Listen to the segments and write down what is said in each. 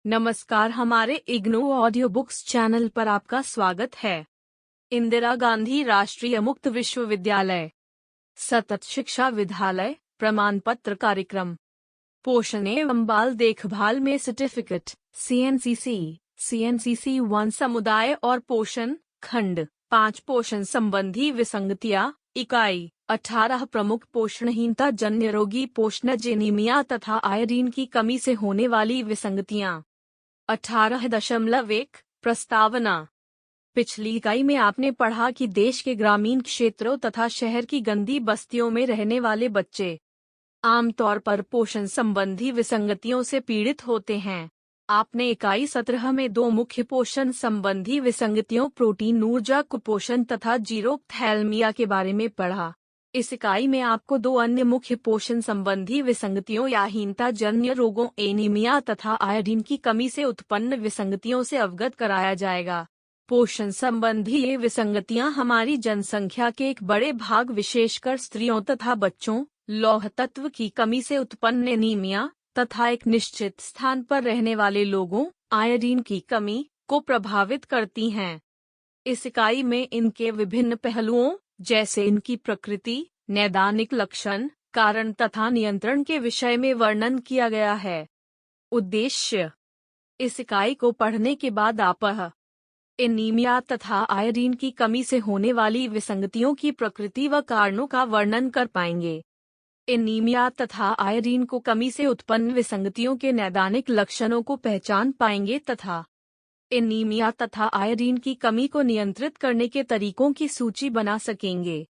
नमस्कार, हमारे IGNOU audio books channel पर आपका स्वागत है। इंदिरा गांधी राष्ट्रीय मुक्त विश्वविद्यालय सतत शिक्षा विद्यालय प्रमाण पत्र कार्यक्रम पोषण एवं बाल देखभाल में सर्टिफिकेट CNCC 1 समुदाय और पोषण खंड 5 पोषण संबंधी विसंगतियां इकाई 18 प्रमुख पोषणहीनता जन्य रोगी पोषणज एनीमिया तथा आयोडीन की कमी से होने वाली विसंगतियां 18.1 प्रस्तावना। पिछली इकाई में आपने पढ़ा कि देश के ग्रामीण क्षेत्रों तथा शहर की गंदी बस्तियों में रहने वाले बच्चे आमतौर पर पोषण संबंधी विसंगतियों से पीड़ित होते हैं। आपने इकाई 17 में दो मुख्य पोषण संबंधी विसंगतियों प्रोटीन ऊर्जा कुपोषण तथा जीरोपथैल्मिया के बारे में पढ़ा। इस इकाई में आपको दो अन्य मुख्य पोषण संबंधी विसंगतियों या हीनता जन्य रोगों एनीमिया तथा आयोडीन की कमी से उत्पन्न विसंगतियों से अवगत कराया जाएगा। पोषण संबंधी ये विसंगतियां हमारी जनसंख्या के एक बड़े भाग विशेषकर स्त्रियों तथा बच्चों लौह तत्व की कमी से उत्पन्न एनीमिया तथा एक निश्चित स्थान पर रहने वाले लोगों आयोडीन की कमी को प्रभावित करती हैं। इस इकाई में इनके विभिन्न पहलुओं जैसे इनकी प्रकृति, नैदानिक लक्षण, कारण तथा नियंत्रण के विषय में वर्णन किया गया है। उद्देश्य: इस इकाई को पढ़ने के बाद आप एनीमिया तथा आयोडीन की कमी से होने वाली विसंगतियों की प्रकृति व कारणों का वर्णन कर पाएंगे। एनीमिया तथा आयोडीन को कमी से उत्पन्न विसंगतियों के नैदानिक लक्षणों को पहचान पाएंगे तथा एनीमिया तथा आयोडीन की कमी को नियंत्रित करने के तरीकों की सूची बना सकेंगे।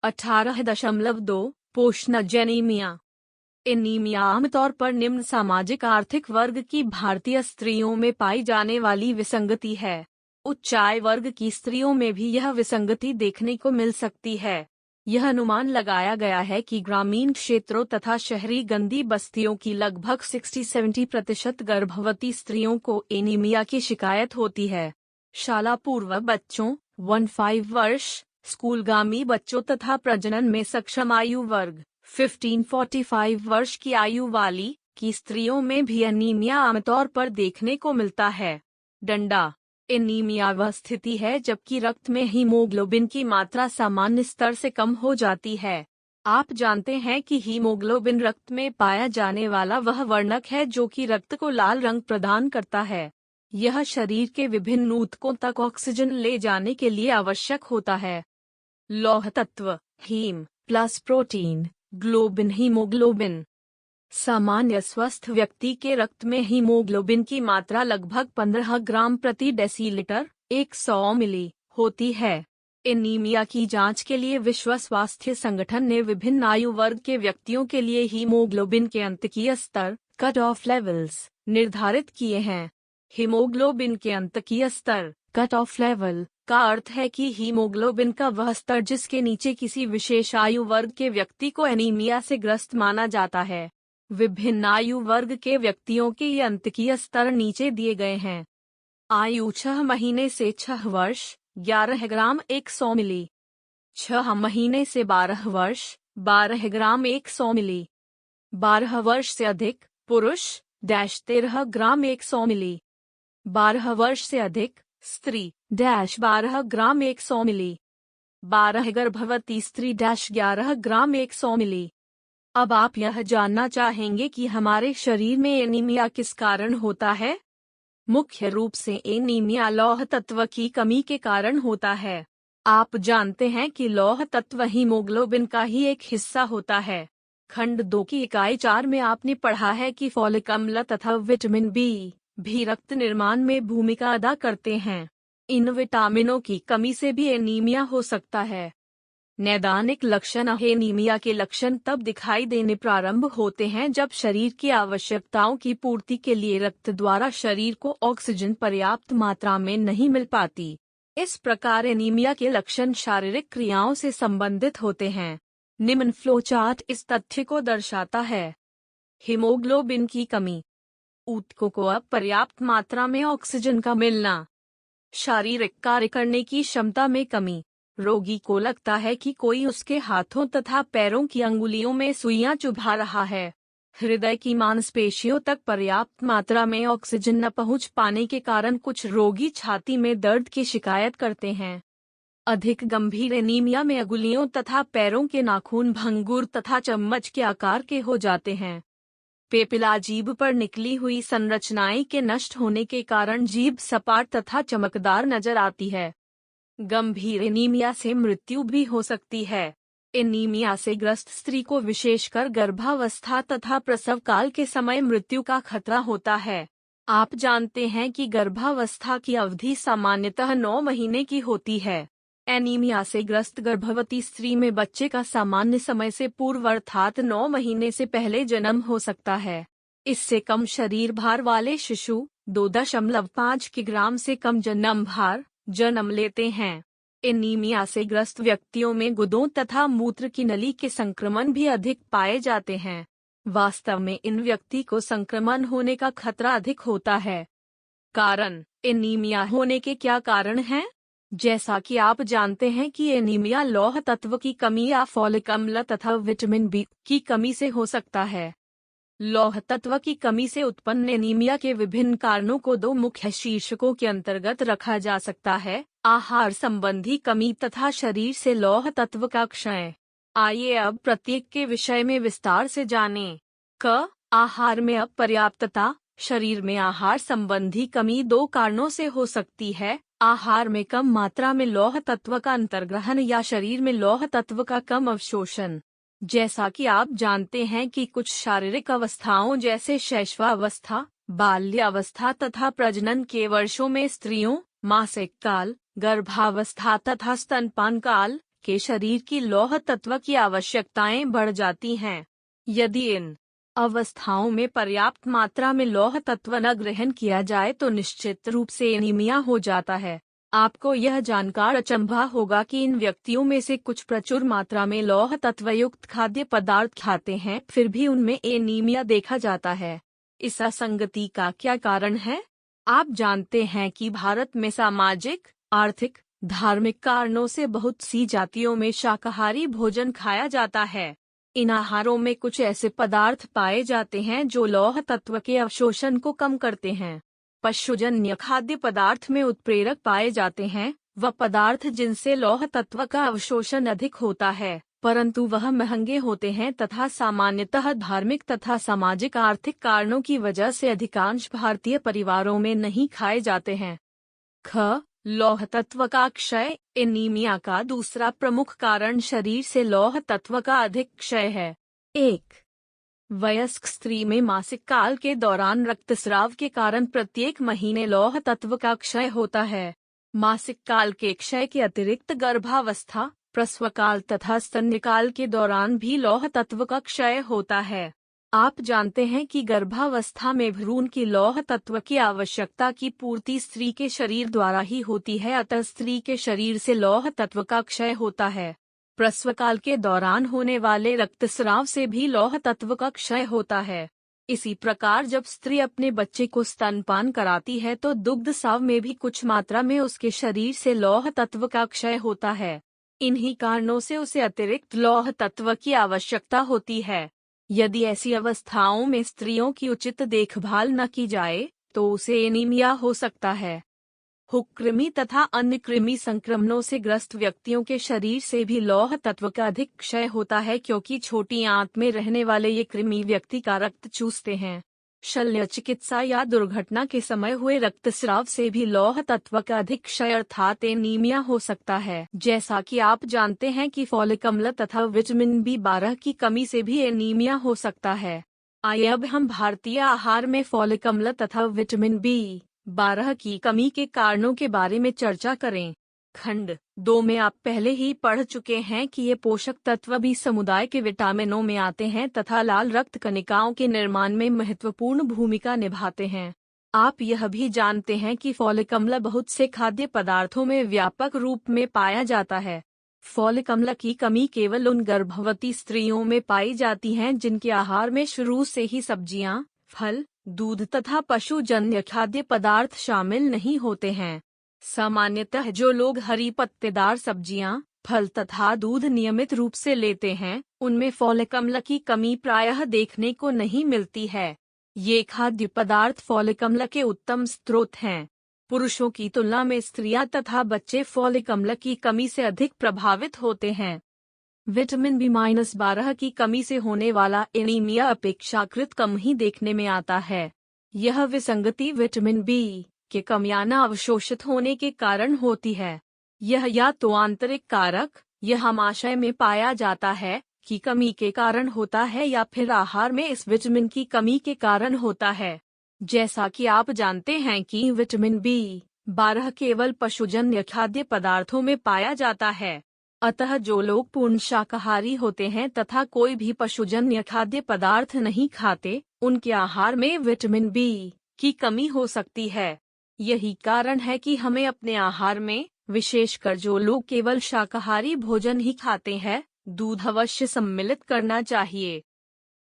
18.2 पोषणज एनीमिया। एनीमिया आमतौर पर निम्न सामाजिक आर्थिक वर्ग की भारतीय स्त्रियों में पाई जाने वाली विसंगति है। उच्च आय वर्ग की स्त्रियों में भी यह विसंगति देखने को मिल सकती है। यह अनुमान लगाया गया है कि ग्रामीण क्षेत्रों तथा शहरी गंदी बस्तियों की लगभग 60-70% गर्भवती स्त्रियों को एनीमिया की शिकायत होती है। शाला पूर्व बच्चों 15 वर्ष, स्कूलगामी बच्चों तथा प्रजनन में सक्षम आयु वर्ग 15-45 वर्ष की आयु वाली की स्त्रियों में भी एनीमिया आमतौर पर देखने को मिलता है। डंडा एनीमिया वह स्थिति है जबकि रक्त में हीमोग्लोबिन की मात्रा सामान्य स्तर से कम हो जाती है। आप जानते हैं कि हीमोग्लोबिन रक्त में पाया जाने वाला वह वर्णक है जो कि रक्त को लाल रंग प्रदान करता है। यह शरीर के विभिन्न ऊतकों तक ऑक्सीजन ले जाने के लिए आवश्यक होता है। लौह तत्व haem plus protein globin haemoglobin. सामान्य स्वस्थ व्यक्ति के रक्त में हीमोग्लोबिन की मात्रा लगभग 15 ग्राम प्रति डेसीलीटर 100 मिली होती है। एनीमिया की जांच के लिए विश्व स्वास्थ्य संगठन ने विभिन्न आयु वर्ग के व्यक्तियों के लिए हीमोग्लोबिन के अंतकीय स्तर कट ऑफ लेवल्स निर्धारित किए हैं। हीमोग्लोबिन के अंतकीय स्तर कट ऑफ लेवल का अर्थ है कि हीमोग्लोबिन का वह स्तर जिसके नीचे किसी विशेष आयु वर्ग के व्यक्ति को एनीमिया से ग्रस्त माना जाता है। विभिन्न आयु वर्ग के व्यक्तियों के ये अंतकीय स्तर नीचे दिए गए हैं। आयु 6 महीने से 6 वर्ष 11 ग्राम 100 मिली। 6 महीने से 12 वर्ष 12 ग्राम 100 मिली। 12 वर्ष से अधिक पुरुष 13 ग्राम 100 मिली। 12 वर्ष से अधिक स्त्री 12 ग्राम 100 मिली। 12 गर्भवती स्त्री 11 ग्राम 100 मिली। अब आप यह जानना चाहेंगे कि हमारे शरीर में एनीमिया किस कारण होता है। मुख्य रूप से एनीमिया लौह तत्व की कमी के कारण होता है। आप जानते हैं कि लौह तत्व हीमोग्लोबिन का ही एक हिस्सा होता है। खंड 2 की इकाई 4 में आपने पढ़ा है कि फॉलिक अम्ल तथा विटामिन बी भी रक्त निर्माण में भूमिका अदा करते हैं। इन विटामिनों की कमी से भी एनीमिया हो सकता है। नैदानिक लक्षण एनीमिया के लक्षण तब दिखाई देने प्रारंभ होते हैं जब शरीर की आवश्यकताओं की पूर्ति के लिए रक्त द्वारा शरीर को ऑक्सीजन पर्याप्त मात्रा में नहीं मिल पाती। इस प्रकार एनीमिया के लक्षण शारीरिक क्रियाओं से संबंधित होते हैं। निम्न फ्लो चार्ट इस तथ्य को दर्शाता है। हीमोग्लोबिन की कमी, ऊतकों को अपर्याप्त मात्रा में ऑक्सीजन का मिलना, शारीरिक कार्य करने की क्षमता में कमी। रोगी को लगता है कि कोई उसके हाथों तथा पैरों की अंगुलियों में सुइयां चुभा रहा है। हृदय की मांसपेशियों तक पर्याप्त मात्रा में ऑक्सीजन न पहुंच पाने के कारण कुछ रोगी छाती में दर्द की शिकायत करते हैं। अधिक गंभीर एनीमिया में अंगुलियों तथा पैरों के नाखून भंगुर तथा चम्मच के आकार के हो जाते हैं। पेपिला जीभ पर निकली हुई संरचनाएं के नष्ट होने के कारण जीभ सपाट तथा चमकदार नजर आती है। गंभीर एनीमिया से मृत्यु भी हो सकती है। एनीमिया से ग्रस्त स्त्री को विशेषकर गर्भावस्था तथा प्रसव काल के समय मृत्यु का खतरा होता है। आप जानते हैं कि गर्भावस्था की अवधि सामान्यतः 9 महीने की होती है। एनीमिया से ग्रस्त गर्भवती स्त्री में बच्चे का सामान्य समय से पूर्व अर्थात 9 महीने से पहले जन्म हो सकता है। इससे कम शरीर भार वाले शिशु 2.5 किलोग्राम से कम जन्म लेते हैं। एनीमिया से ग्रस्त व्यक्तियों में गुदों तथा मूत्र की नली के संक्रमण भी अधिक पाए जाते हैं। वास्तव में इन व्यक्ति को संक्रमण होने का खतरा अधिक होता है। कारण: एनीमिया होने के क्या कारण हैं? जैसा कि आप जानते हैं कि एनीमिया लौह तत्व की कमी या फॉलिक अम्ल तथा विटामिन बी की कमी से हो सकता है। लौह तत्व की कमी से उत्पन्न एनीमिया के विभिन्न कारणों को 2 मुख्य शीर्षकों के अंतर्गत रखा जा सकता है: आहार संबंधी कमी तथा शरीर से लौह तत्व का क्षय। आइए अब प्रत्येक के विषय में विस्तार से जानें। आहार में अपर्याप्तता। शरीर में आहार संबंधी कमी 2 कारणों से हो सकती है: आहार में कम मात्रा में लौह तत्व का अंतर्ग्रहण या शरीर में लौह तत्व का कम अवशोषण। जैसा कि आप जानते हैं कि कुछ शारीरिक अवस्थाओं जैसे शैशवावस्था, बाल्यावस्था तथा प्रजनन के वर्षों में स्त्रियों, मासिक काल, गर्भावस्था तथा स्तनपान काल के शरीर की लौह तत्व की आवश्यकताएं बढ़ जाती हैं। यदि इन अवस्थाओं में पर्याप्त मात्रा में लौह तत्व न ग्रहण किया जाए तो निश्चित रूप से एनीमिया हो जाता है। आपको यह जानकर अचंभा होगा कि इन व्यक्तियों में से कुछ प्रचुर मात्रा में लौह तत्वयुक्त खाद्य पदार्थ खाते हैं, फिर भी उनमें एनीमिया देखा जाता है। इस असंगति का क्या कारण है? आप जानते हैं कि भारत में सामाजिक, आर्थिक, धार्मिक कारणों से बहुत सी जातियों में शाकाहारी भोजन खाया जाता है। इन आहारों में कुछ ऐसे पदार्थ पाए जाते हैं जो लौह तत्व के अवशोषण को कम करते हैं। पशुजन्य खाद्य पदार्थ में उत्प्रेरक पाए जाते हैं, वह पदार्थ जिनसे लौह तत्व का अवशोषण अधिक होता है, परंतु वह महंगे होते हैं तथा सामान्यतः धार्मिक तथा सामाजिक आर्थिक कारणों की वजह से अधिकांश भारतीय परिवारों में नहीं खाए जाते हैं। लौह तत्व का क्षय। एनीमिया का दूसरा प्रमुख कारण शरीर से लौह तत्व का अधिक क्षय है। 1. वयस्क स्त्री में मासिक काल के दौरान रक्तस्राव के कारण प्रत्येक महीने लौह तत्व का क्षय होता है। मासिक काल के क्षय के अतिरिक्त गर्भावस्था, प्रसवकाल तथा स्तन्यकाल के दौरान भी लौह तत्व का क्षय होता है। आप जानते हैं कि गर्भावस्था में भ्रूण की लौह तत्व की आवश्यकता की पूर्ति स्त्री के शरीर द्वारा ही होती है, अतः स्त्री के शरीर से लौह तत्व का क्षय होता है। प्रसवकाल के दौरान होने वाले रक्तस्राव से भी लौह तत्व का क्षय होता है। इसी प्रकार जब स्त्री अपने बच्चे को स्तनपान कराती है तो दुग्धस्राव में भी कुछ मात्रा में उसके शरीर से लौह तत्व का क्षय होता है। इन्हीं कारणों से उसे अतिरिक्त लौह तत्व की आवश्यकता होती है। यदि ऐसी अवस्थाओं में स्त्रियों की उचित देखभाल न की जाए तो उसे एनीमिया हो सकता है। हुक कृमि तथा अन्य कृमि संक्रमणों से ग्रस्त व्यक्तियों के शरीर से भी लौह तत्व का अधिक क्षय होता है, क्योंकि छोटी आंत में रहने वाले ये कृमि व्यक्ति का रक्त चूसते हैं। शल्य चिकित्सा या दुर्घटना के समय हुए रक्तस्राव से भी लौह तत्व का अधिक क्षय अर्थात एनीमिया हो सकता है। जैसा कि आप जानते हैं कि फॉलिक अम्ल तथा विटामिन B12 की कमी से भी एनीमिया हो सकता है। आइए अब हम भारतीय आहार में फॉलिक अम्ल तथा विटामिन B12 की कमी के कारणों के बारे में चर्चा करें। खंड 2 में आप पहले ही पढ़ चुके हैं कि ये पोषक तत्व भी समुदाय के विटामिनों में आते हैं तथा लाल रक्त कणिकाओं के निर्माण में महत्वपूर्ण भूमिका निभाते हैं। आप यह भी जानते हैं कि फॉलिक अम्ल बहुत से खाद्य पदार्थों में व्यापक रूप में पाया जाता है। फॉलिक अम्ल की कमी केवल उन गर्भवती स्त्रियों में पाई जाती है जिनके आहार में शुरू से ही सब्जियां, फल, दूध तथा पशुजन्य खाद्य पदार्थ शामिल नहीं होते हैं। सामान्यतः जो लोग हरी पत्तेदार सब्जियां, फल तथा दूध नियमित रूप से लेते हैं, उनमें फोलिक अम्ल की कमी प्रायः देखने को नहीं मिलती है। ये खाद्य पदार्थ फोलिक अम्ल के उत्तम स्रोत हैं। पुरुषों की तुलना में स्त्रियां तथा बच्चे फोलिक अम्ल की कमी से अधिक प्रभावित होते हैं। विटामिन B-12 की कमी से होने वाला एनीमिया अपेक्षाकृत कम ही देखने में आता है। यह विसंगति विटामिन बी के कम या न अवशोषित होने के कारण होती है। यह या तो आंतरिक कारक यह आमाशय में पाया जाता है की कमी के कारण होता है या फिर आहार में इस विटामिन की कमी के कारण होता है। जैसा कि आप जानते हैं कि विटामिन B-12 केवल पशुजन्य खाद्य पदार्थों में पाया जाता है। अतः जो लोग पूर्ण शाकाहारी होते हैं तथा कोई भी पशुजन्य खाद्य पदार्थ नहीं खाते, उनके आहार में विटामिन B की कमी हो सकती है। यही कारण है कि हमें अपने आहार में, विशेषकर जो लोग केवल शाकाहारी भोजन ही खाते हैं, दूध अवश्य सम्मिलित करना चाहिए।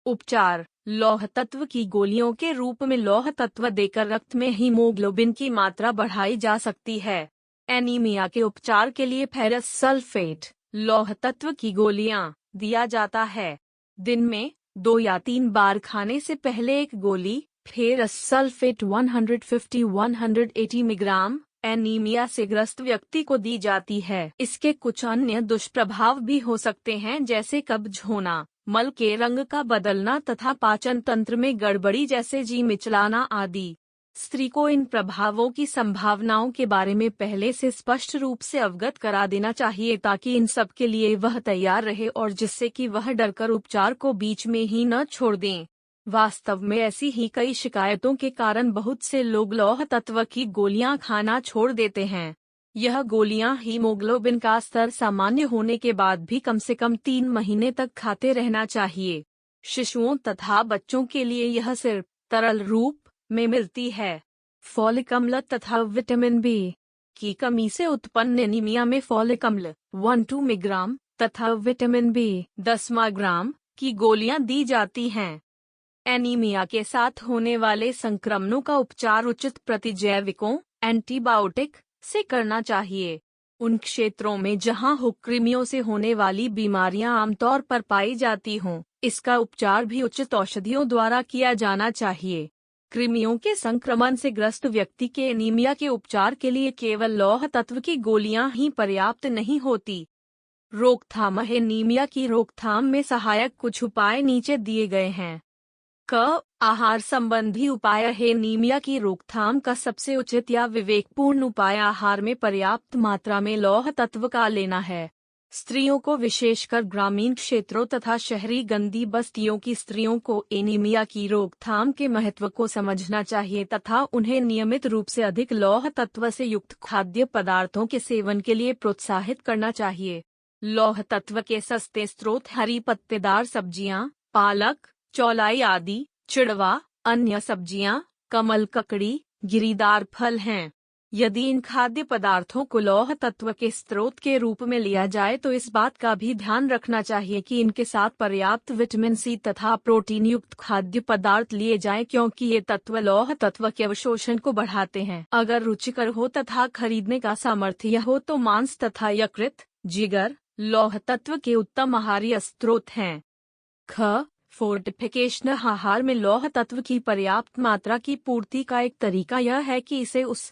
उपचार: लौह तत्व की गोलियों के रूप में लौह तत्व देकर रक्त में हीमोग्लोबिन की मात्रा बढ़ाई जा सकती है। एनीमिया के उपचार के लिए फेरस सल्फेट लौह तत्व की गोलियां दिया जाता है। दिन में 2 या 3 बार खाने से पहले एक गोली फेरस सल्फेट 150-180 मिलीग्राम एनीमिया से ग्रस्त व्यक्ति को दी जाती है। इसके कुछ अन्य दुष्प्रभाव भी हो सकते हैं, जैसे कब्ज होना, मल के रंग का बदलना तथा पाचन तंत्र में गड़बड़ी जैसे जी मिचलाना आदि। स्त्री को इन प्रभावों की संभावनाओं के बारे में पहले से स्पष्ट रूप से अवगत करा देना चाहिए ताकि इन सब के लिए वह तैयार रहे और जिससे कि वह डरकर उपचार को बीच में ही न छोड़ दें। वास्तव में ऐसी ही कई शिकायतों के कारण बहुत से लोग लौह तत्व की गोलियां खाना छोड़ देते हैं। यह गोलियां हीमोग्लोबिन का स्तर सामान्य होने के बाद भी कम से कम 3 महीने तक खाते रहना चाहिए। शिशुओं तथा बच्चों के लिए यह सिर्फ तरल रूप में मिलती है। फोलिक अम्ल तथा विटामिन बी की कमी से उत्पन्न एनीमिया में फोलिक अम्ल 1-2 मिलीग्राम तथा विटामिन बी 10 ग्राम की गोलियां दी जाती हैं। एनीमिया के साथ होने वाले संक्रमणों का उपचार उचित प्रतिजैविकों एंटीबायोटिक से करना चाहिए। उन क्षेत्रों में जहां हुक्कृमियों से होने वाली बीमारियां आमतौर पर पाई जाती हों, इसका उपचार भी उचित औषधियों द्वारा किया जाना चाहिए। कृमियों के संक्रमण से ग्रस्त व्यक्ति के एनीमिया के उपचार के लिए केवल लौह तत्व की गोलियां ही पर्याप्त नहीं होती। रोकथाम: एनीमिया की रोकथाम में सहायक कुछ उपाय नीचे दिए गए हैं। आहार संबंधी उपाय: एनीमिया की रोकथाम का सबसे उचित या विवेकपूर्ण उपाय आहार में पर्याप्त मात्रा में लौह तत्व का लेना है। स्त्रियों को, विशेषकर ग्रामीण क्षेत्रों तथा शहरी गंदी बस्तियों की स्त्रियों को एनीमिया की रोकथाम के महत्व को समझना चाहिए तथा उन्हें नियमित रूप से अधिक लौह तत्व से युक्त खाद्य पदार्थों के सेवन के लिए प्रोत्साहित करना चाहिए। लौह तत्व के सस्ते स्रोत हरी पत्तेदार सब्जियां, पालक, चौलाई आदि, चिड़वा, अन्य सब्जियां, कमल ककड़ी, गिरीदार फल हैं। यदि इन खाद्य पदार्थों को लौह तत्व के स्रोत के रूप में लिया जाए तो इस बात का भी ध्यान रखना चाहिए कि इनके साथ पर्याप्त विटामिन सी तथा प्रोटीन युक्त खाद्य पदार्थ लिए जाएं, क्योंकि ये तत्व लौह तत्व के अवशोषण को बढ़ाते हैं। अगर रुचिकर हो तथा खरीदने का सामर्थ्य हो तो मांस तथा यकृत, जिगर लौह तत्व के उत्तम आहार्य स्रोत हैं। फोर्टिफिकेशन: आहार में लौह तत्व की पर्याप्त मात्रा की पूर्ति का एक तरीका यह है कि इसे उस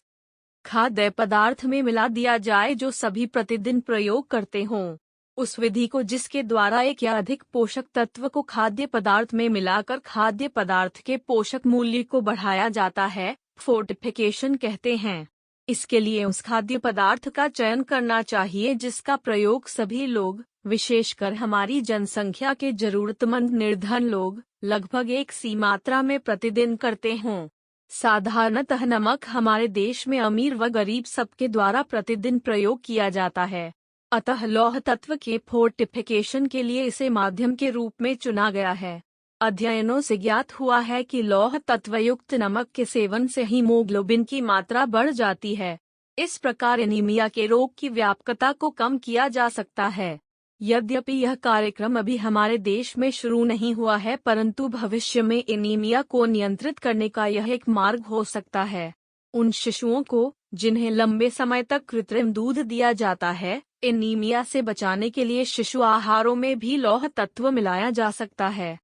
खाद्य पदार्थ में मिला दिया जाए जो सभी प्रतिदिन प्रयोग करते हों। उस विधि को जिसके द्वारा एक या अधिक पोषक तत्व को खाद्य पदार्थ में मिलाकर खाद्य पदार्थ के पोषक मूल्य को बढ़ाया जाता है, फोर्टिफिकेशन कहते हैं। इसके लिए उस खाद्य पदार्थ का चयन करना चाहिए जिसका प्रयोग सभी लोग, विशेषकर हमारी जनसंख्या के जरूरतमंद निर्धन लोग, लगभग एक सी मात्रा में प्रतिदिन करते हों। साधारणतः नमक हमारे देश में अमीर व गरीब सबके द्वारा प्रतिदिन प्रयोग किया जाता है। अतः लौह तत्व के फोर्टिफिकेशन के लिए इसे माध्यम के रूप में चुना गया है। अध्ययनों से ज्ञात हुआ है कि लौह तत्वयुक्त नमक के सेवन से हीमोग्लोबिन की मात्रा बढ़ जाती है। इस प्रकार एनीमिया के रोग की व्यापकता को कम किया जा सकता है। यद्यपि यह कार्यक्रम अभी हमारे देश में शुरू नहीं हुआ है, परंतु भविष्य में एनीमिया को नियंत्रित करने का यह एक मार्ग हो सकता है। उन शिशुओं को जिन्हें लंबे समय तक कृत्रिम दूध दिया जाता है, एनीमिया से बचाने के लिए शिशु आहारों में भी लौह तत्व मिलाया जा सकता है।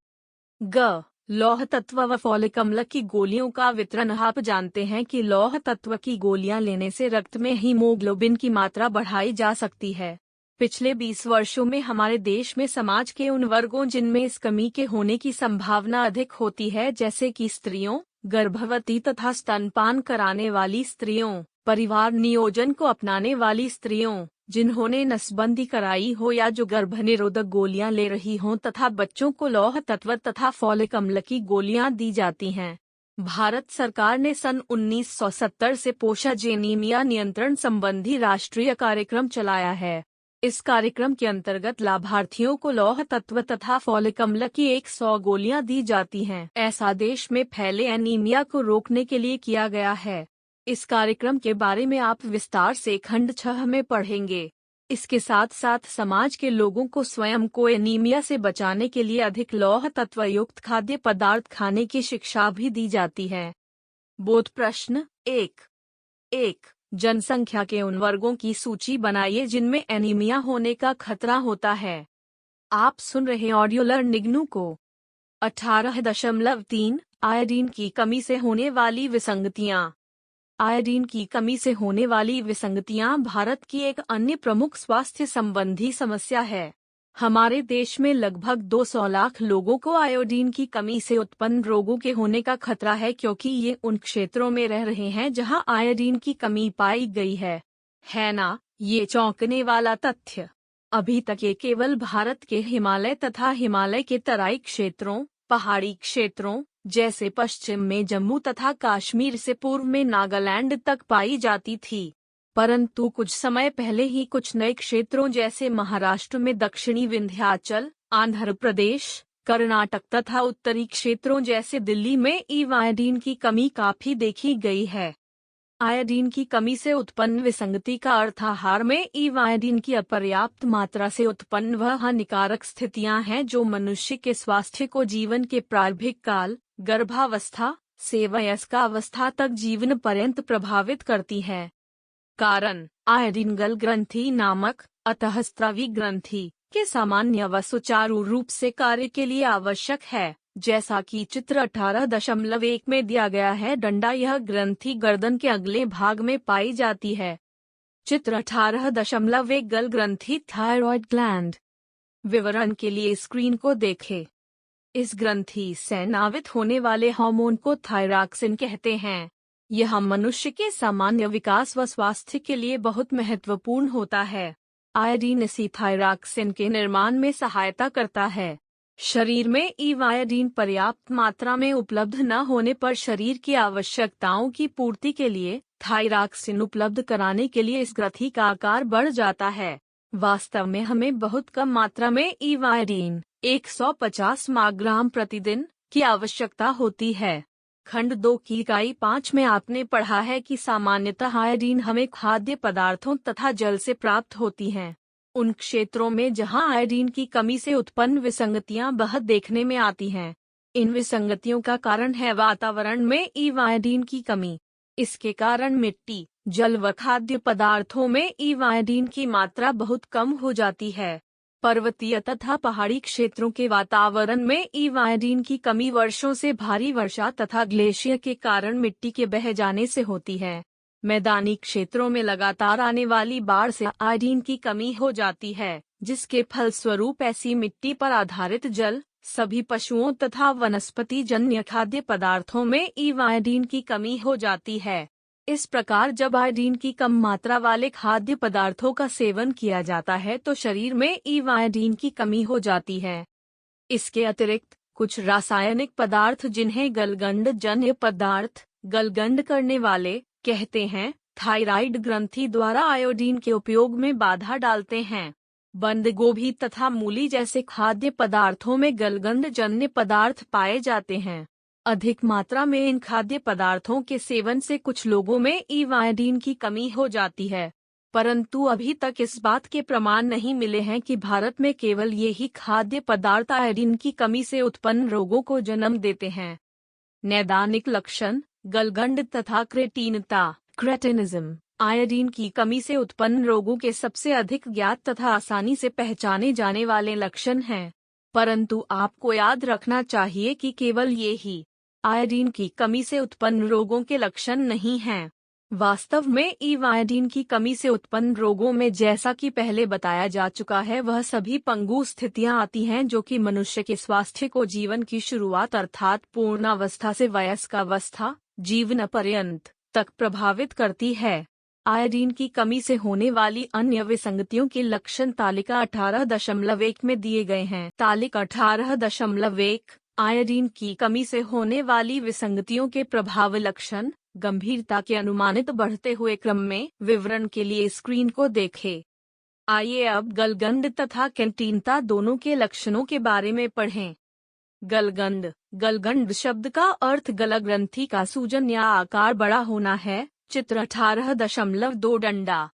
लौह तत्व व फॉलिक अम्ल की गोलियों का वितरण। आप जानते हैं कि लौह तत्व की गोलियां लेने से रक्त में हीमोग्लोबिन की मात्रा बढ़ाई जा सकती है। पिछले 20 वर्षों में हमारे देश में समाज के उन वर्गों जिनमें इस कमी के होने की संभावना अधिक होती है, जैसे कि स्त्रियों, गर्भवती तथा स्तनपान कराने वाली स्त्रियों, परिवार नियोजन को अपनाने वाली स्त्रियों, जिन्होंने नसबंदी कराई हो या जो गर्भनिरोधक गोलियां ले रही हों, तथा बच्चों को लौह तत्व तथा फॉलिक अम्ल की गोलियां दी जाती हैं। भारत सरकार ने सन 1970 से पोषण एनीमिया नियंत्रण संबंधी राष्ट्रीय कार्यक्रम चलाया है। इस कार्यक्रम के अंतर्गत लाभार्थियों को लौह तत्व तथा फॉलिक अम्ल की 100 गोलियां दी जाती हैं। ऐसा देश में फैले एनीमिया को रोकने के लिए किया गया है। इस कार्यक्रम के बारे में आप विस्तार से खंड 6 में पढ़ेंगे। इसके साथ साथ समाज के लोगों को स्वयं को एनीमिया से बचाने के लिए अधिक लौह तत्व युक्त खाद्य पदार्थ खाने की शिक्षा भी दी जाती है। बोध प्रश्न 1 जनसंख्या के उन वर्गों की सूची बनाइए जिनमें एनीमिया होने का खतरा होता है। आप सुन रहे ऑडियो लर्निंग को। 18.3 आयोडीन की कमी से होने वाली विसंगतियां। आयोडीन की कमी से होने वाली विसंगतियां भारत की एक अन्य प्रमुख स्वास्थ्य संबंधी समस्या है। हमारे देश में लगभग 200 लाख लोगों को आयोडीन की कमी से उत्पन्न रोगों के होने का खतरा है, क्योंकि ये उन क्षेत्रों में रह रहे हैं जहां आयोडीन की कमी पाई गई है ना? ये चौंकने वाला तथ्य। अभी तक ये केवल भारत के हिमालय तथा हिमालय के तराई क्षेत्रों, पहाड़ी क्षेत्रों जैसे पश्चिम में जम्मू तथा कश्मीर से पूर्व में नागालैंड तक पाई जाती थी, परंतु कुछ समय पहले ही कुछ नए क्षेत्रों जैसे महाराष्ट्र में दक्षिणी विंध्याचल, आंध्र प्रदेश, कर्नाटक तथा उत्तरी क्षेत्रों जैसे दिल्ली में आयोडीन की कमी काफी देखी गई है। आयोडीन की कमी से उत्पन्न विसंगति का अर्थ आहार में आयोडीन की अपर्याप्त मात्रा से उत्पन्न वह हानिकारक स्थितियां हैं जो मनुष्य के स्वास्थ्य को जीवन के प्रारंभिक काल, गर्भावस्था से वयस्कावस्था तक जीवन पर्यंत प्रभावित करती है। कारण: आयोडीन गल ग्रंथि नामक अतःस्रावी ग्रंथि के सामान्य व सुचारू रूप से कार्य के लिए आवश्यक है। जैसा कि चित्र 18.1 में दिया गया है, डंडा यह ग्रंथि गर्दन के अगले भाग में पाई जाती है। चित्र 18.1 गल ग्रंथि थायरॉइड ग्लैंड। विवरण के लिए स्क्रीन को देखें। इस ग्रंथि से नावित होने वाले हार्मोन को थायरॉक्सिन कहते हैं। यह मनुष्य के सामान्य विकास व स्वास्थ्य के लिए बहुत महत्वपूर्ण होता है। आयोडीन इसी थायरॉक्सिन के निर्माण में सहायता करता है। शरीर में आयोडीन पर्याप्त मात्रा में उपलब्ध न होने पर शरीर की आवश्यकताओं की पूर्ति के लिए थायरॉक्सिन उपलब्ध कराने के लिए इस ग्रंथि का आकार बढ़ जाता है। वास्तव में हमें बहुत कम मात्रा में आयोडीन 150 माइक्रोग्राम प्रतिदिन की आवश्यकता होती है। खंड 2 की इकाई 5 में आपने पढ़ा है कि सामान्यतः आयोडीन हमें खाद्य पदार्थों तथा जल से प्राप्त होती हैं। उन क्षेत्रों में जहां आयोडीन की कमी से उत्पन्न विसंगतियां बहुत देखने में आती हैं। इन विसंगतियों का कारण है वातावरण में आयोडीन की कमी। इसके कारण मिट्टी, जल व खाद्य पदार्थों में आयोडीन की मात्रा बहुत कम हो जाती है। पर्वतीय तथा पहाड़ी क्षेत्रों के वातावरण में आयोडीन की कमी वर्षों से भारी वर्षा तथा ग्लेशियर के कारण मिट्टी के बह जाने से होती है। मैदानी क्षेत्रों में लगातार आने वाली बाढ़ से आयोडीन की कमी हो जाती है, जिसके फलस्वरूप ऐसी मिट्टी पर आधारित जल, सभी पशुओं तथा वनस्पति जन्य खाद्य पदार्थों में आयोडीन की कमी हो जाती है। इस प्रकार जब आयोडीन की कम मात्रा वाले खाद्य पदार्थों का सेवन किया जाता है तो शरीर में आयोडीन की कमी हो जाती है। इसके अतिरिक्त कुछ रासायनिक पदार्थ जिन्हें गलगंड जन्य पदार्थ, गलगंड करने वाले कहते हैं, थायराइड ग्रंथि द्वारा आयोडीन के उपयोग में बाधा डालते हैं। बंद गोभी तथा मूली जैसे खाद्य पदार्थों में गलगंड जन्य पदार्थ पाए जाते हैं। अधिक मात्रा में इन खाद्य पदार्थों के सेवन से कुछ लोगों में आयोडीन की कमी हो जाती है, परंतु अभी तक इस बात के प्रमाण नहीं मिले हैं कि भारत में केवल यही खाद्य पदार्थ आयोडीन की कमी से उत्पन्न रोगों को जन्म देते हैं। नैदानिक लक्षण: गलगंड तथा क्रेटीनता, क्रेटिनिज्म, आयोडीन की कमी से उत्पन्न रोगों के सबसे अधिक ज्ञात तथा आसानी से पहचाने जाने वाले लक्षण हैं, परंतु आपको याद रखना चाहिए कि केवल ये ही आयोडीन की कमी से उत्पन्न रोगों के लक्षण नहीं हैं। वास्तव में आयोडीन की कमी से उत्पन्न रोगों में, जैसा कि पहले बताया जा चुका है, वह सभी पंगु स्थितियां आती हैं जो कि मनुष्य के स्वास्थ्य को जीवन की शुरुआत अर्थात पूर्णावस्था से वयस्कावस्था जीवन पर्यंत तक प्रभावित करती है। आयोडीन की कमी से होने वाली अन्य विसंगतियों की लक्षण तालिका 18.1 में दिए गए हैं। तालिका 18.1 आयोडीन की कमी से होने वाली विसंगतियों के प्रभाव लक्षण गंभीरता के अनुमानित बढ़ते हुए क्रम में। विवरण के लिए स्क्रीन को देखें। आइए अब गलगंड तथा कैंटीनता दोनों के लक्षणों के बारे में पढ़ें। गलगंड। गलगंड शब्द का अर्थ गलग्रंथि का सूजन या आकार बड़ा होना है। चित्र 18.2 डंडा।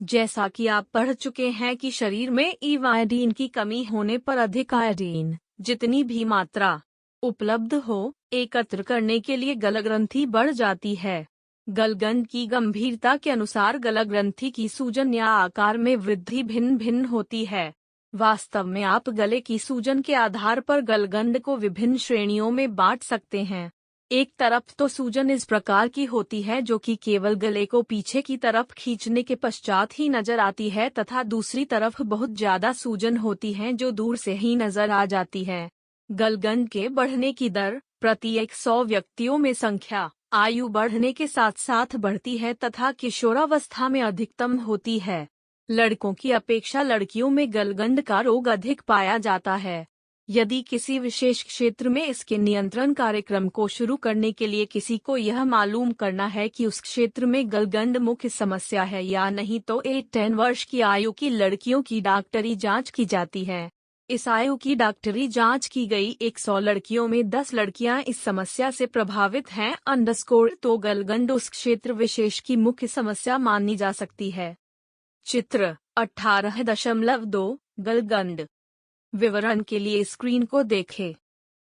जैसा कि आप पढ़ चुके हैं कि शरीर में आयोडीन की कमी होने पर अधिक आयोडीन जितनी भी मात्रा उपलब्ध हो एकत्र करने के लिए गलग्रंथि बढ़ जाती है। गलगंड की गंभीरता के अनुसार गलग्रंथि की सूजन या आकार में वृद्धि भिन्न भिन्न होती है। वास्तव में आप गले की सूजन के आधार पर गलगंड को विभिन्न श्रेणियों में बांट सकते हैं। एक तरफ तो सूजन इस प्रकार की होती है जो कि केवल गले को पीछे की तरफ खींचने के पश्चात ही नजर आती है, तथा दूसरी तरफ बहुत ज्यादा सूजन होती है जो दूर से ही नजर आ जाती है। गलगंड के बढ़ने की दर प्रति 100 व्यक्तियों में संख्या आयु बढ़ने के साथ साथ बढ़ती है तथा किशोरावस्था में अधिकतम होती है। लड़कों की अपेक्षा लड़कियों में गलगंड का रोग अधिक पाया जाता है। यदि किसी विशेष क्षेत्र में इसके नियंत्रण कार्यक्रम को शुरू करने के लिए किसी को यह मालूम करना है कि उस क्षेत्र में गलगंड मुख्य समस्या है या नहीं, तो 8-10 वर्ष की आयु की लड़कियों की डॉक्टरी जांच की जाती है। इस आयु की डॉक्टरी जांच की गई 100 लड़कियों में 10 लड़कियां इस समस्या से प्रभावित हैं तो गलगंड उस क्षेत्र विशेष की मुख्य समस्या मानी जा सकती है। चित्र 18.2 गलगंड। विवरण के लिए स्क्रीन को देखें।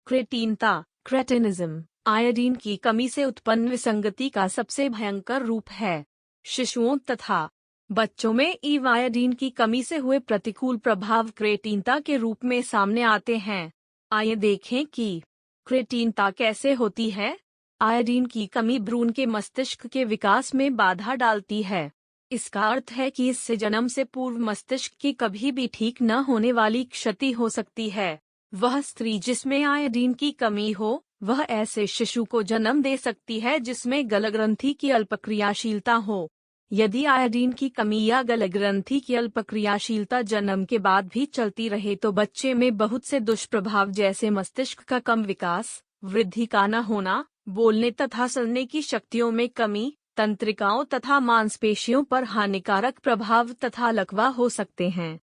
क्रेटीनता क्रेटिनिज्म आयोडीन की कमी से उत्पन्न विसंगति का सबसे भयंकर रूप है। शिशुओं तथा बच्चों में आयोडीन की कमी से हुए प्रतिकूल प्रभाव क्रेटीनता के रूप में सामने आते हैं। आइए देखें कि क्रेटीनता कैसे होती है। आयोडीन की कमी भ्रूण के मस्तिष्क के विकास में बाधा डालती है। इसका अर्थ है कि इससे जन्म से पूर्व मस्तिष्क की कभी भी ठीक न होने वाली क्षति हो सकती है। वह स्त्री जिसमें आयोडीन की कमी हो, वह ऐसे शिशु को जन्म दे सकती है जिसमें गलग्रंथि की अल्पक्रियाशीलता हो। यदि आयोडीन की कमी या गलग्रंथि की अल्पक्रियाशीलता जन्म के बाद भी चलती रहे तो बच्चे में बहुत से दुष्प्रभाव जैसे मस्तिष्क का कम विकास, वृद्धि का न होना, बोलने तथा सुनने की शक्तियों में कमी, तंत्रिकाओं तथा मांसपेशियों पर हानिकारक प्रभाव तथा लकवा हो सकते हैं।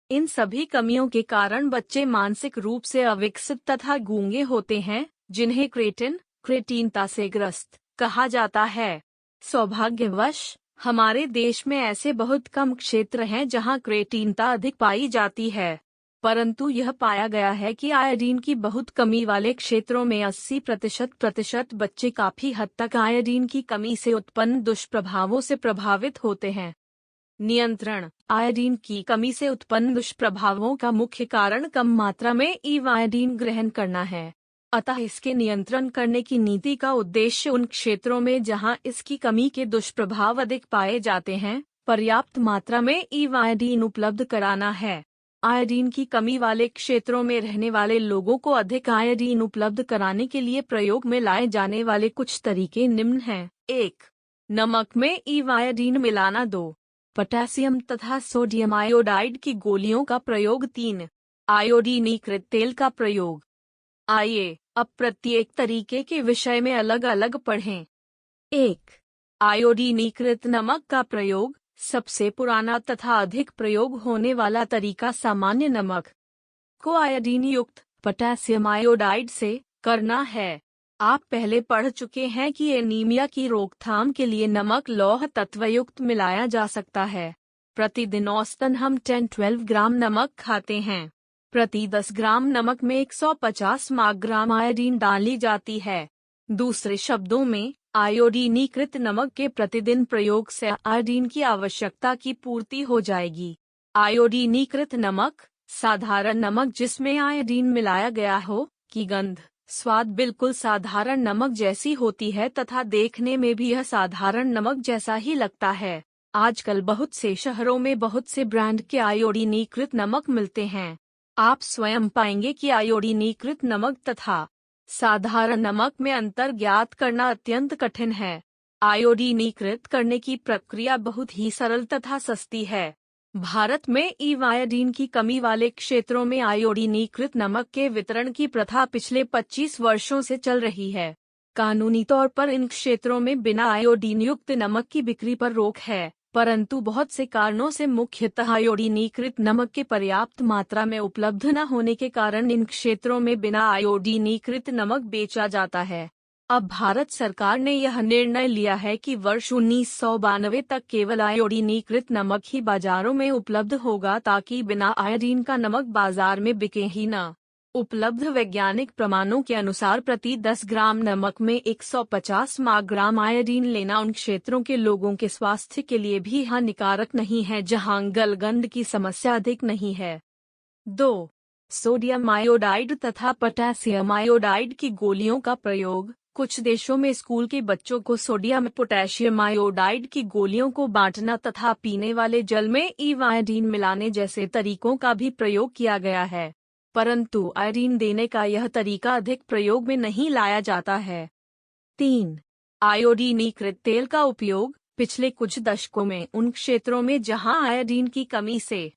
इन सभी कमियों के कारण बच्चे मानसिक रूप से अविकसित तथा गूंगे होते हैं, जिन्हें क्रेटीनता से ग्रस्त कहा जाता है। सौभाग्यवश हमारे देश में ऐसे बहुत कम क्षेत्र हैं जहां क्रेटीनता अधिक पाई जाती है, परंतु यह पाया गया है कि आयोडीन की बहुत कमी वाले क्षेत्रों में 80% बच्चे काफी हद तक आयोडीन की कमी से उत्पन्न दुष्प्रभावों से प्रभावित होते हैं। नियंत्रण आयोडीन की कमी से उत्पन्न दुष्प्रभावों का मुख्य कारण कम मात्रा में आयोडीन ग्रहण करना है। अतः इसके नियंत्रण करने की नीति का उद्देश्य उन क्षेत्रों में जहां इसकी कमी के दुष्प्रभाव अधिक पाए जाते हैं, पर्याप्त मात्रा में आयोडीन उपलब्ध कराना है। आयोडीन की कमी वाले क्षेत्रों में रहने वाले लोगों को अधिक आयोडीन उपलब्ध कराने के लिए प्रयोग में लाए जाने वाले कुछ तरीके निम्न हैं। 1. नमक में आयोडीन मिलाना। 2. पोटेशियम तथा सोडियम आयोडाइड की गोलियों का प्रयोग। 3. आयोडीनीकृत तेल का प्रयोग। आइए अब प्रत्येक तरीके के विषय में अलग अलग पढ़ें। 1. आयोडीनीकृत नमक का प्रयोग। सबसे पुराना तथा अधिक प्रयोग होने वाला तरीका सामान्य नमक को आयोडीन युक्त पोटेशियम आयोडाइड से करना है। आप पहले पढ़ चुके हैं कि एनीमिया की रोकथाम के लिए नमक लौह तत्वयुक्त मिलाया जा सकता है। प्रतिदिन औसतन हम 10-12 ग्राम नमक खाते हैं। प्रति 10 ग्राम नमक में 150 माइक्रोग्राम आयोडीन डाली जाती है। दूसरे शब्दों में आयोडीनीकृत नमक के प्रतिदिन प्रयोग से आयोडीन की आवश्यकता की पूर्ति हो जाएगी। आयोडीनीकृत नमक, साधारण नमक जिसमें आयोडीन मिलाया गया हो, की गंध, स्वाद बिल्कुल साधारण नमक जैसी होती है तथा देखने में भी यह साधारण नमक जैसा ही लगता है। आजकल बहुत से शहरों में बहुत से ब्रांड के आयोडीनीकृत नमक मिलते हैं। आप स्वयं पाएंगे कि आयोडीनीकृत नमक तथा साधारण नमक में अंतर ज्ञात करना अत्यंत कठिन है। आयोडीनीकृत करने की प्रक्रिया बहुत ही सरल तथा सस्ती है। भारत में आयोडीन की कमी वाले क्षेत्रों में आयोडीनीकृत नमक के वितरण की प्रथा पिछले 25 वर्षों से चल रही है। कानूनी तौर पर इन क्षेत्रों में बिना आयोडीन युक्त नमक की बिक्री पर रोक है, परंतु बहुत से कारणों से मुख्यतः आयोडीनीकृत नमक के पर्याप्त मात्रा में उपलब्ध न होने के कारण इन क्षेत्रों में बिना आयोडीनीकृत नमक बेचा जाता है। अब भारत सरकार ने यह निर्णय लिया है कि वर्ष 1992 तक केवल आयोडीनीकृत नमक ही बाजारों में उपलब्ध होगा ताकि बिना आयोडीन का नमक बाजार में बिके ही न। उपलब्ध वैज्ञानिक प्रमाणों के अनुसार प्रति 10 ग्राम नमक में 150 ग्राम आयोडीन लेना उन क्षेत्रों के लोगों के स्वास्थ्य के लिए भी हानिकारक नहीं है जहां गलगंड की समस्या अधिक नहीं है। 2. सोडियम आयोडाइड तथा पोटेशियम आयोडाइड की गोलियों का प्रयोग। कुछ देशों में स्कूल के बच्चों को सोडियम पोटेशियम आयोडाइड की गोलियों को बांटना तथा पीने वाले जल में आयोडीन मिलाने जैसे तरीकों का भी प्रयोग किया गया है, परंतु आयोडीन देने का यह तरीका अधिक प्रयोग में नहीं लाया जाता है। 3. आयोडीनीकृत तेल का उपयोग। पिछले कुछ दशकों में उन क्षेत्रों में जहां आयोडीन की कमी से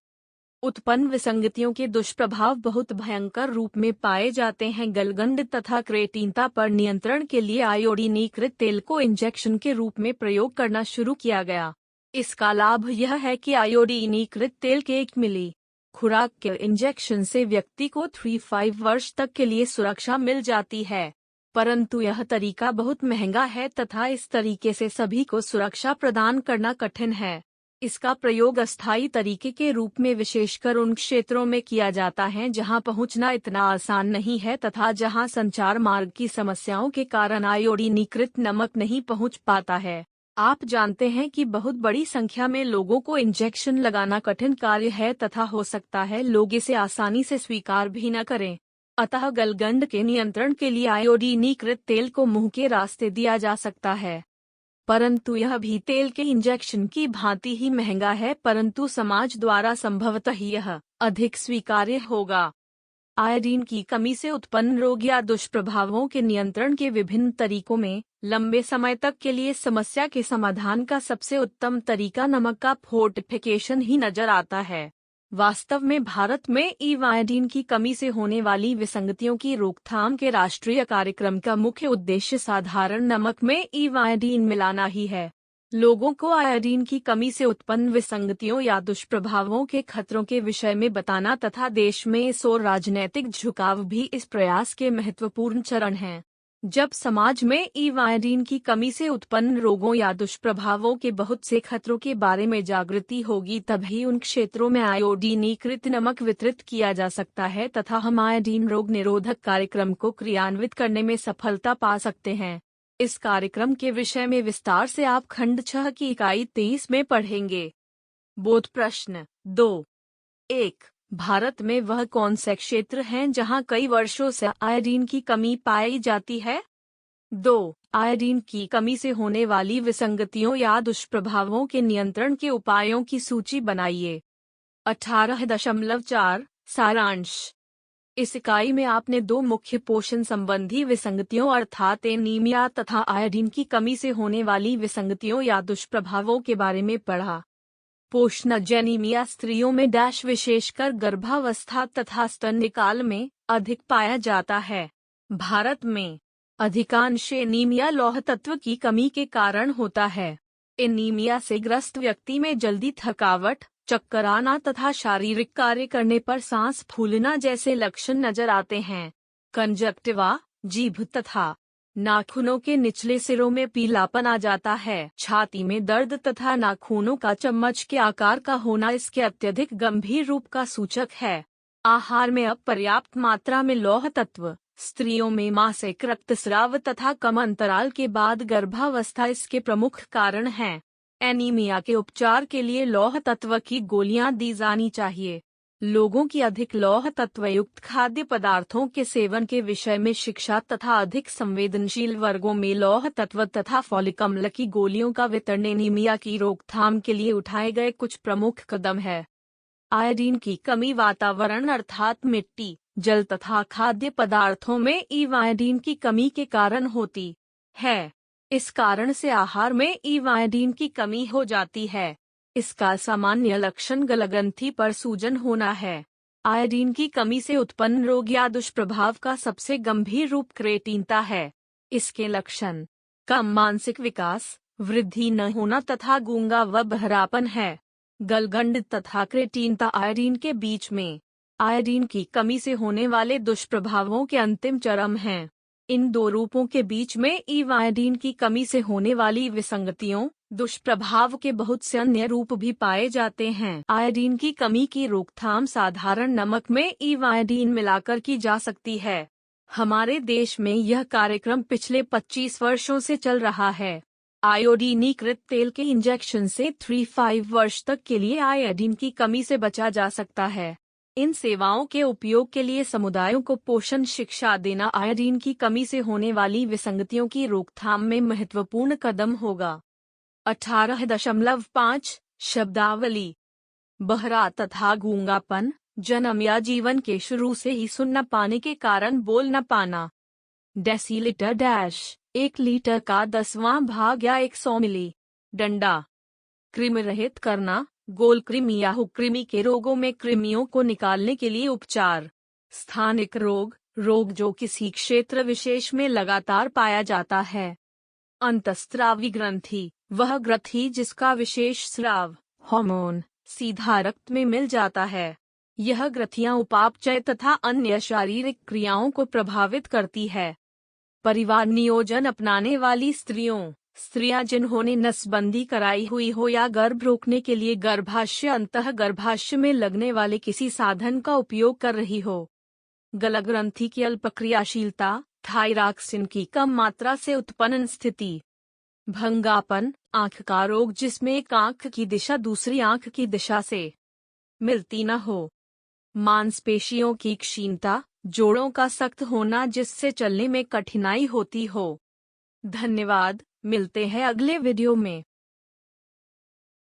उत्पन्न विसंगतियों के दुष्प्रभाव बहुत भयंकर रूप में पाए जाते हैं। गलगंड तथा क्रेटीनता पर नियंत्रण के लिए आयोडीनीकृत तेल को इंजेक्शन के रूप में प्रयोग करना शुरू किया गया। इसका लाभ यह है कि आयोडीनीकृत तेल के 1 मिली खुराक के इंजेक्शन से व्यक्ति को 3-5 वर्ष तक के लिए सुरक्षा मिल जाती है, परंतु यह तरीका बहुत महंगा है तथा इस तरीके से सभी को सुरक्षा प्रदान करना कठिन है। इसका प्रयोग अस्थायी तरीके के रूप में विशेषकर उन क्षेत्रों में किया जाता है जहां पहुंचना इतना आसान नहीं है तथा जहां संचार मार्ग की समस्याओं के कारण आयोडीनीकृत नमक नहीं पहुंच पाता है। आप जानते हैं कि बहुत बड़ी संख्या में लोगों को इंजेक्शन लगाना कठिन कार्य है तथा हो सकता है लोग इसे आसानी से स्वीकार भी न करें। अतः गलगंड के नियंत्रण के लिए आयोडीनीकृत तेल को मुंह के रास्ते दिया जा सकता है, परंतु यह भी तेल के इंजेक्शन की भांति ही महंगा है, परंतु समाज द्वारा संभवतः यह अधिक स्वीकार्य होगा। आयोडीन की कमी से उत्पन्न रोग या दुष्प्रभावों के नियंत्रण के विभिन्न तरीकों में लंबे समय तक के लिए समस्या के समाधान का सबसे उत्तम तरीका नमक का फोर्टिफिकेशन ही नजर आता है। वास्तव में भारत में आयोडीन की कमी से होने वाली विसंगतियों की रोकथाम के राष्ट्रीय कार्यक्रम का मुख्य उद्देश्य साधारण नमक में आयोडीन मिलाना ही है। लोगों को आयोडीन की कमी से उत्पन्न विसंगतियों या दुष्प्रभावों के खतरों के विषय में बताना तथा देश में इस ओर राजनीतिक झुकाव भी इस प्रयास के महत्वपूर्ण चरण हैं। जब समाज में आयोडीन की कमी से उत्पन्न रोगों या दुष्प्रभावों के बहुत से खतरों के बारे में जागृति होगी तभी उन क्षेत्रों में आयोडीनीकृत नमक वितरित किया जा सकता है तथा हम आयोडीन रोग निरोधक कार्यक्रम को क्रियान्वित करने में सफलता पा सकते हैं। इस कार्यक्रम के विषय में विस्तार से आप खंड 6 की इकाई 23 में पढ़ेंगे। बोध प्रश्न 2। 1. भारत में वह कौन से क्षेत्र हैं जहां कई वर्षों से आयोडीन की कमी पाई जाती है? 2. आयोडीन की कमी से होने वाली विसंगतियों या दुष्प्रभावों के नियंत्रण के उपायों की सूची बनाइए। 18.4 सारांश। इस इकाई में आपने 2 मुख्य पोषण संबंधी विसंगतियों अर्थात एनीमिया तथा आयोडीन की कमी से होने वाली विसंगतियों या दुष्प्रभावों के बारे में पढ़ा। पोषणज एनीमिया स्त्रियों में विशेषकर गर्भावस्था तथा स्तन्यकाल में अधिक पाया जाता है। भारत में अधिकांश एनीमिया लौह तत्व की कमी के कारण होता है। एनीमिया से ग्रस्त व्यक्ति में जल्दी थकावट, चक्कर आना तथा शारीरिक कार्य करने पर सांस फूलना जैसे लक्षण नजर आते हैं। कंजक्टिवा, जीभ तथा नाखूनों के निचले सिरों में पीलापन आ जाता है। छाती में दर्द तथा नाखूनों का चम्मच के आकार का होना इसके अत्यधिक गंभीर रूप का सूचक है। आहार में अपर्याप्त मात्रा में लौह तत्व, स्त्रियों में मासिक रक्तस्राव तथा कम अंतराल के बाद गर्भावस्था इसके प्रमुख कारण हैं। एनीमिया के उपचार के लिए लौह तत्व की गोलियां दी जानी चाहिए। लोगों की अधिक लौह तत्वयुक्त खाद्य पदार्थों के सेवन के विषय में शिक्षा तथा अधिक संवेदनशील वर्गों में लौह तत्व तथा फॉलिक अम्ल की गोलियों का वितरण एनीमिया की रोकथाम के लिए उठाए गए कुछ प्रमुख कदम है। आयोडीन की कमी वातावरण अर्थात मिट्टी, जल तथा खाद्य पदार्थों में आयोडीन की कमी के कारण होती है। इस कारण से आहार में आयोडीन की कमी हो जाती है। इसका सामान्य लक्षण गलग्रंथि पर सूजन होना है। आयोडीन की कमी से उत्पन्न रोग या दुष्प्रभाव का सबसे गंभीर रूप क्रेटीनता है। इसके लक्षण कम मानसिक विकास, वृद्धि न होना तथा गूंगा व बहरापन है। गलगंड तथा क्रेटीनता आयोडीन के बीच में आयोडीन की कमी से होने वाले दुष्प्रभावों के अंतिम चरम हैं। इन दो रूपों के बीच में आयोडीन की कमी से होने वाली विसंगतियों, दुष्प्रभाव के बहुत से अन्य रूप भी पाए जाते हैं। आयोडीन की कमी की रोकथाम साधारण नमक में आयोडीन मिलाकर की जा सकती है। हमारे देश में यह कार्यक्रम पिछले 25 वर्षों से चल रहा है। आयोडीनीकृत तेल के इंजेक्शन से 3-5 वर्ष तक के लिए आयोडीन की कमी से बचा जा सकता है। इन सेवाओं के उपयोग के लिए समुदायों को पोषण शिक्षा देना आयोडीन की कमी से होने वाली विसंगतियों की रोकथाम में महत्वपूर्ण कदम होगा। 18.5 शब्दावली। बहरा तथा गूंगापन, जन्म या जीवन के शुरू से ही सुन न पाने के कारण बोल न पाना। डेसीलीटर डैश 1 लीटर का 10वां भाग या 100 मिली। डंडा। कृमि रहित करना, गोल कृमि या हुक्कृमि के रोगों में कृमियों को निकालने के लिए उपचार। स्थानिक रोग, रोग जो किसी क्षेत्र विशेष में लगातार पाया जाता है। अंतःस्रावी ग्रंथि, वह ग्रंथि जिसका विशेष स्राव, हार्मोन, सीधा रक्त में मिल जाता है। यह ग्रंथियां उपापचय तथा अन्य शारीरिक क्रियाओं को प्रभावित करती है। परिवार नियोजन अपनाने वाली स्त्रियां जिन्होंने नसबंदी कराई हुई हो या गर्भ रोकने के लिए गर्भाशय अंतः गर्भाशय में लगने वाले किसी साधन का उपयोग कर रही हो। गलग्रंथि की अल्प क्रियाशीलता, थायरॉक्सिन की कम मात्रा से उत्पन्न स्थिति। भंगापन, आंख का रोग जिसमें एक आंख की दिशा दूसरी आंख की दिशा से मिलती न हो। मांसपेशियों की क्षीणता, जोड़ों का सख्त होना जिससे चलने में कठिनाई होती हो। धन्यवाद, मिलते हैं अगले वीडियो में।